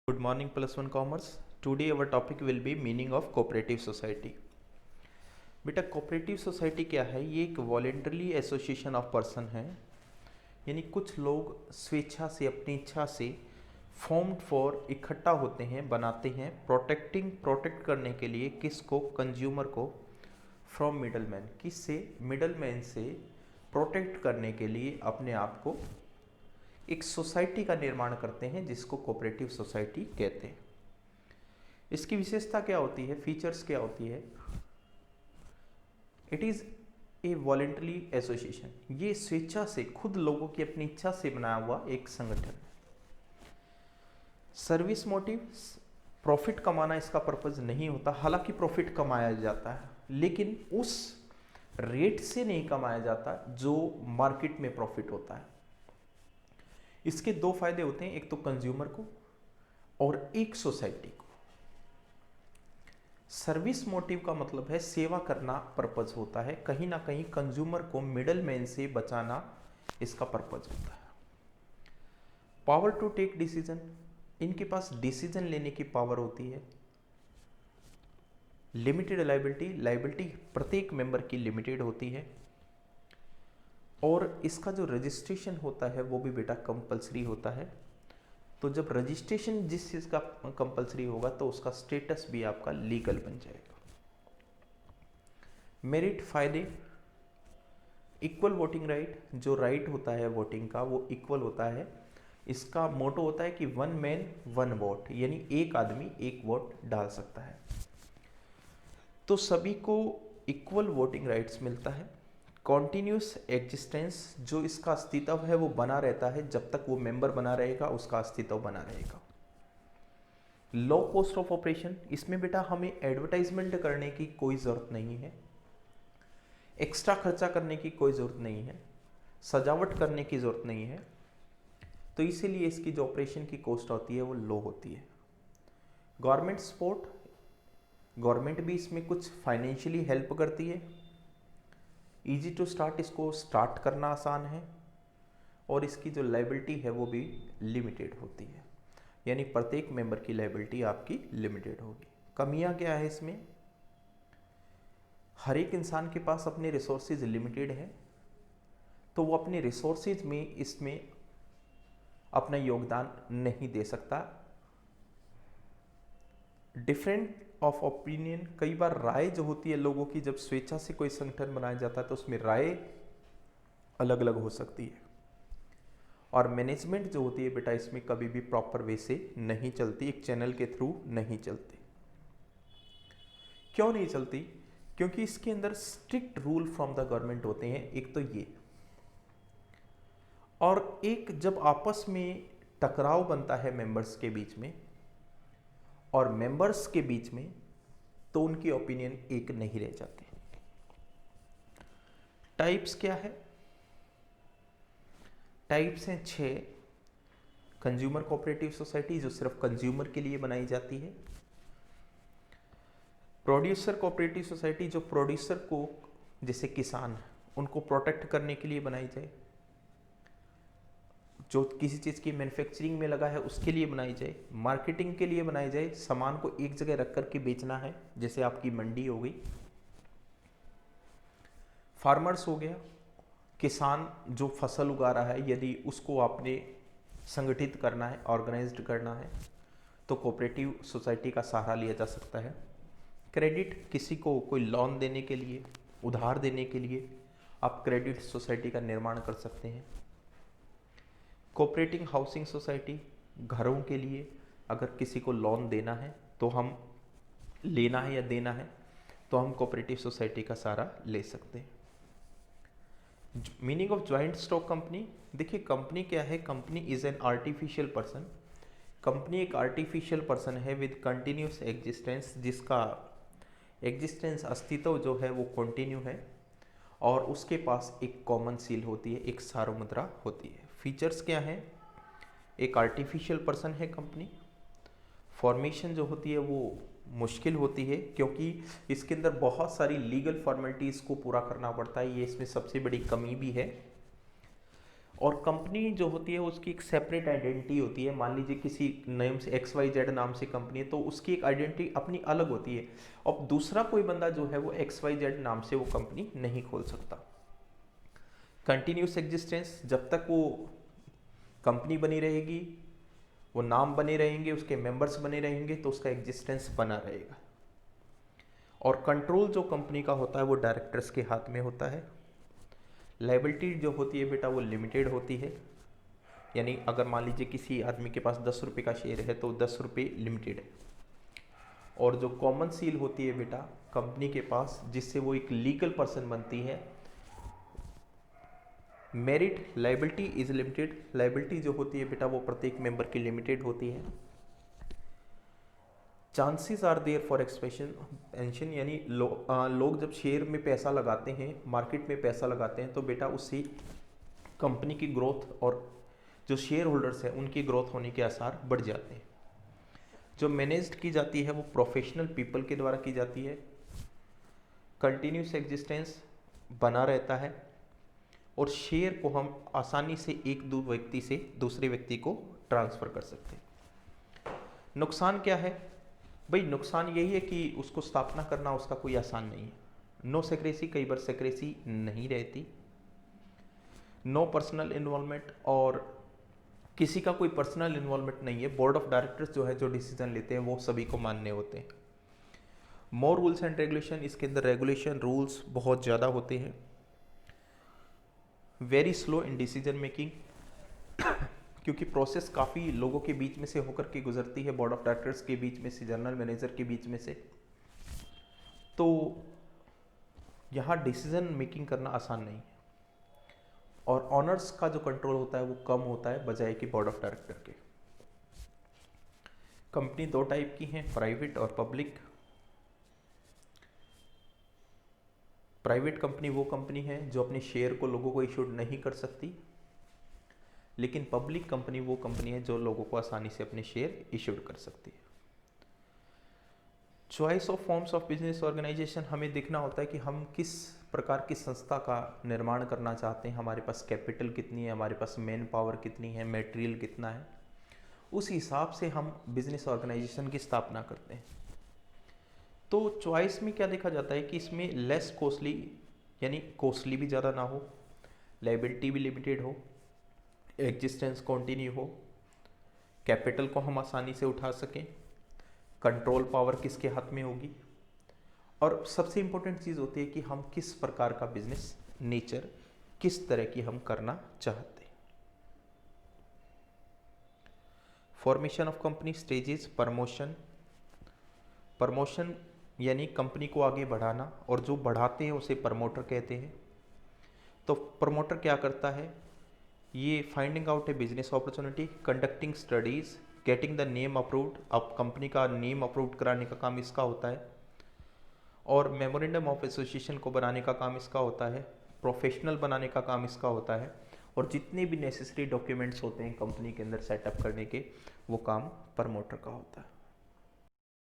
Good morning, +1 Commerce. Today our topic will be meaning of cooperative society. बेटा cooperative society क्या है? ये एक वॉलेंटरी एसोसिएशन ऑफ पर्सन है, यानी कुछ लोग स्वेच्छा से अपनी इच्छा से फॉर्म्ड फॉर इकट्ठा होते हैं, बनाते हैं प्रोटेक्ट करने के लिए किसको? कंज्यूमर को फ्रॉम मिडलमैन, किससे? मिडलमैन से प्रोटेक्ट करने के लिए अपने आप को एक सोसाइटी का निर्माण करते हैं जिसको कोऑपरेटिव सोसाइटी कहते हैं। इसकी विशेषता क्या होती है? फीचर्स क्या होती है? It is a voluntary association, ये स्वेच्छा से खुद लोगों की अपनी इच्छा से बनाया हुआ एक संगठन है। सर्विस मोटिव, प्रॉफिट कमाना इसका पर्पज नहीं होता, हालांकि प्रॉफिट कमाया जाता है लेकिन उस रेट से नहीं कमाया जाता जो मार्केट में प्रॉफिट होता है। इसके दो फायदे होते हैं, एक तो कंज्यूमर को और एक सोसाइटी को। सर्विस मोटिव का मतलब है सेवा करना पर्पज होता है, कहीं ना कहीं कंज्यूमर को मिडल मैन से बचाना इसका पर्पज होता है। पावर टू टेक डिसीजन, इनके पास डिसीजन लेने की पावर होती है। लिमिटेड लाइबिलिटी प्रत्येक मेंबर की लिमिटेड होती है और इसका जो रजिस्ट्रेशन होता है वो भी बेटा कंपलसरी होता है। तो जब रजिस्ट्रेशन जिस चीज़ का कंपलसरी होगा तो उसका स्टेटस भी आपका लीगल बन जाएगा। मेरिट, फायदे, इक्वल वोटिंग राइट, जो राइट होता है वोटिंग का वो इक्वल होता है। इसका मोटो होता है कि 1 मैन 1 वोट, यानी एक आदमी एक वोट डाल सकता है। तो सभी को इक्वल वोटिंग राइट्स मिलता है। कॉन्टीन्यूस एग्जिस्टेंस, जो इसका अस्तित्व है वो बना रहता है, जब तक वो मेंबर बना रहेगा उसका अस्तित्व बना रहेगा। लो कॉस्ट ऑफ ऑपरेशन, इसमें बेटा हमें एडवर्टाइजमेंट करने की कोई ज़रूरत नहीं है, एक्स्ट्रा खर्चा करने की कोई ज़रूरत नहीं है, सजावट करने की ज़रूरत नहीं है, तो इसीलिए इसकी जो ऑपरेशन की कॉस्ट होती है वो लो होती है। गवर्नमेंट सपोर्ट, गवर्नमेंट भी इसमें कुछ फाइनेंशियली हेल्प करती है। ईजी टू स्टार्ट, इसको स्टार्ट करना आसान है और इसकी जो लाइबिलिटी है वो भी लिमिटेड होती है, यानी प्रत्येक मेंबर की लाइबिलिटी आपकी लिमिटेड होगी। कमियां क्या है इसमें? हर एक इंसान के पास अपने रिसोर्सेज लिमिटेड है, तो वो अपने रिसोर्सेज में इसमें अपना योगदान नहीं दे सकता। डिफरेंट ऑफ ओपिनियन, कई बार राय जो होती है लोगों की, जब स्वेच्छा से कोई संगठन बनाया जाता है तो उसमें राय अलग अलग हो सकती है। और मैनेजमेंट जो होती है बेटा इसमें कभी भी प्रॉपर वे से नहीं चलती, एक चैनल के थ्रू नहीं चलती। क्यों नहीं चलती? क्योंकि इसके अंदर strict rule from the government होते हैं, एक तो ये, और एक जब आपस में टकराव बनता है मेंबर्स के बीच में और मेंबर्स के बीच में, तो उनकी ओपिनियन एक नहीं रह जाती। टाइप्स क्या है? टाइप्स हैं 6। कंज्यूमर कोऑपरेटिव सोसाइटी, जो सिर्फ कंज्यूमर के लिए बनाई जाती है। प्रोड्यूसर कोऑपरेटिव सोसाइटी, जो प्रोड्यूसर को, जैसे किसान, उनको प्रोटेक्ट करने के लिए बनाई जाए। जो किसी चीज़ की मैन्युफैक्चरिंग में लगा है उसके लिए बनाई जाए। मार्केटिंग के लिए बनाई जाए, सामान को एक जगह रख करके बेचना है, जैसे आपकी मंडी हो गई। फार्मर्स हो गया, किसान जो फसल उगा रहा है, यदि उसको आपने संगठित करना है, ऑर्गेनाइज्ड करना है, तो कोऑपरेटिव सोसाइटी का सहारा लिया जा सकता है। क्रेडिट, किसी को कोई लोन देने के लिए, उधार देने के लिए आप क्रेडिट सोसाइटी का निर्माण कर सकते हैं। कोऑपरेटिव हाउसिंग सोसाइटी, घरों के लिए अगर किसी को लोन देना है तो हम, लेना है या देना है, तो हम कोऑपरेटिव सोसाइटी का सहारा ले सकते हैं। Meaning of joint stock company, देखिए कंपनी क्या है? Company is an artificial person. Company एक आर्टिफिशियल पर्सन है विद कंटिन्यूस एग्जिस्टेंस, जिसका एग्जिस्टेंस, अस्तित्व जो है वो कंटिन्यू है, और उसके पास एक कॉमन सील होती है, एक सार्वमुद्रा होती है। फीचर्स क्या हैं? एक आर्टिफिशियल पर्सन है कंपनी। फॉर्मेशन जो होती है वो मुश्किल होती है, क्योंकि इसके अंदर बहुत सारी लीगल फॉर्मेलिटीज़ को पूरा करना पड़ता है, ये इसमें सबसे बड़ी कमी भी है। और कंपनी जो होती है उसकी एक सेपरेट आइडेंटिटी होती है। मान लीजिए किसी नेम से XYZ नाम से कंपनी है तो उसकी एक आइडेंटिटी अपनी अलग होती है। अब दूसरा कोई बंदा जो है वो XYZ नाम से वो कंपनी नहीं खोल सकता। कंटिन्यूस एग्जिस्टेंस, जब तक वो कंपनी बनी रहेगी, वो नाम बने रहेंगे, उसके मेंबर्स बने रहेंगे, तो उसका एग्जिस्टेंस बना रहेगा। और कंट्रोल जो कंपनी का होता है वो डायरेक्टर्स के हाथ में होता है। लायबिलिटी जो होती है बेटा वो लिमिटेड होती है, यानी अगर मान लीजिए किसी आदमी के पास 10 रुपये का शेयर है तो 10 रुपये लिमिटेड है। और जो कॉमन सील होती है बेटा कंपनी के पास, जिससे वो एक लीगल पर्सन बनती है, merit liability is limited. Liability जो होती है बेटा वो प्रत्येक मेंबर की लिमिटेड होती है। Chances are there for expansion, यानी लोग जब शेयर में पैसा लगाते हैं, मार्केट में पैसा लगाते हैं, तो बेटा उससे कंपनी की ग्रोथ और जो शेयर होल्डर्स हैं उनकी ग्रोथ होने के आसार बढ़ जाते हैं। जो मैनेज्ड की जाती है वो प्रोफेशनल पीपल के द्वारा की जाती है। कंटिन्यूस एग्जिस्टेंस बना रहता है और शेयर को हम आसानी से एक दो व्यक्ति से दूसरे व्यक्ति को ट्रांसफ़र कर सकते हैं। नुकसान क्या है भाई? नुकसान यही है कि उसको स्थापना करना उसका कोई आसान नहीं है। नो सेक्रेसी, कई बार सेक्रेसी नहीं रहती। नो पर्सनल इन्वॉल्वमेंट, और किसी का कोई पर्सनल इन्वॉल्वमेंट नहीं है। बोर्ड ऑफ डायरेक्टर्स जो है जो डिसीजन लेते हैं वो सभी को मानने होते हैं। मोर रूल्स एंड रेगुलेशन, इसके अंदर रेगुलेशन रूल्स बहुत ज़्यादा होते हैं। Very slow in decision making, क्योंकि प्रोसेस काफ़ी लोगों के बीच में से होकर के गुजरती है, बोर्ड ऑफ डायरेक्टर्स के बीच में से, जनरल मैनेजर के बीच में से, तो यहाँ डिसीजन मेकिंग करना आसान नहीं है। और ऑनर्स का जो कंट्रोल होता है वो कम होता है बजाय कि बोर्ड ऑफ डायरेक्टर के। कंपनी दो टाइप की हैं, प्राइवेट और पब्लिक। प्राइवेट कंपनी वो कंपनी है जो अपने शेयर को लोगों को इशूड नहीं कर सकती, लेकिन पब्लिक कंपनी वो कंपनी है जो लोगों को आसानी से अपने शेयर इशूड कर सकती है। Choice of forms of business organisation, हमें देखना होता है कि हम किस प्रकार की संस्था का निर्माण करना चाहते हैं, हमारे पास कैपिटल कितनी है, हमारे पास मैन पावर कितनी है, मटेरियल कितना है, उस हिसाब से हम बिजनेस ऑर्गेनाइजेशन की स्थापना करते हैं। तो चॉइस में क्या देखा जाता है कि इसमें लेस कॉस्टली, यानी कॉस्टली भी ज़्यादा ना हो, लायबिलिटी भी लिमिटेड हो, एग्जिस्टेंस कंटिन्यू हो, कैपिटल को हम आसानी से उठा सकें, कंट्रोल पावर किसके हाथ में होगी, और सबसे इम्पोर्टेंट चीज़ होती है कि हम किस प्रकार का बिजनेस नेचर, किस तरह की हम करना चाहते हैं। Formation of company stages, promotion. Promotion यानी कंपनी को आगे बढ़ाना, और जो बढ़ाते हैं उसे प्रमोटर कहते हैं। तो प्रमोटर क्या करता है? ये finding out A business opportunity, conducting studies, getting the name approved. अब कंपनी का नेम अप्रूव्ड कराने का काम इसका होता है, और मेमोरेंडम ऑफ एसोसिएशन को बनाने का काम इसका होता है, प्रोफेशनल बनाने का काम इसका होता है, और जितने भी नेसेसरी डॉक्यूमेंट्स होते हैं कंपनी के अंदर सेटअप करने के, वो काम प्रमोटर का होता है।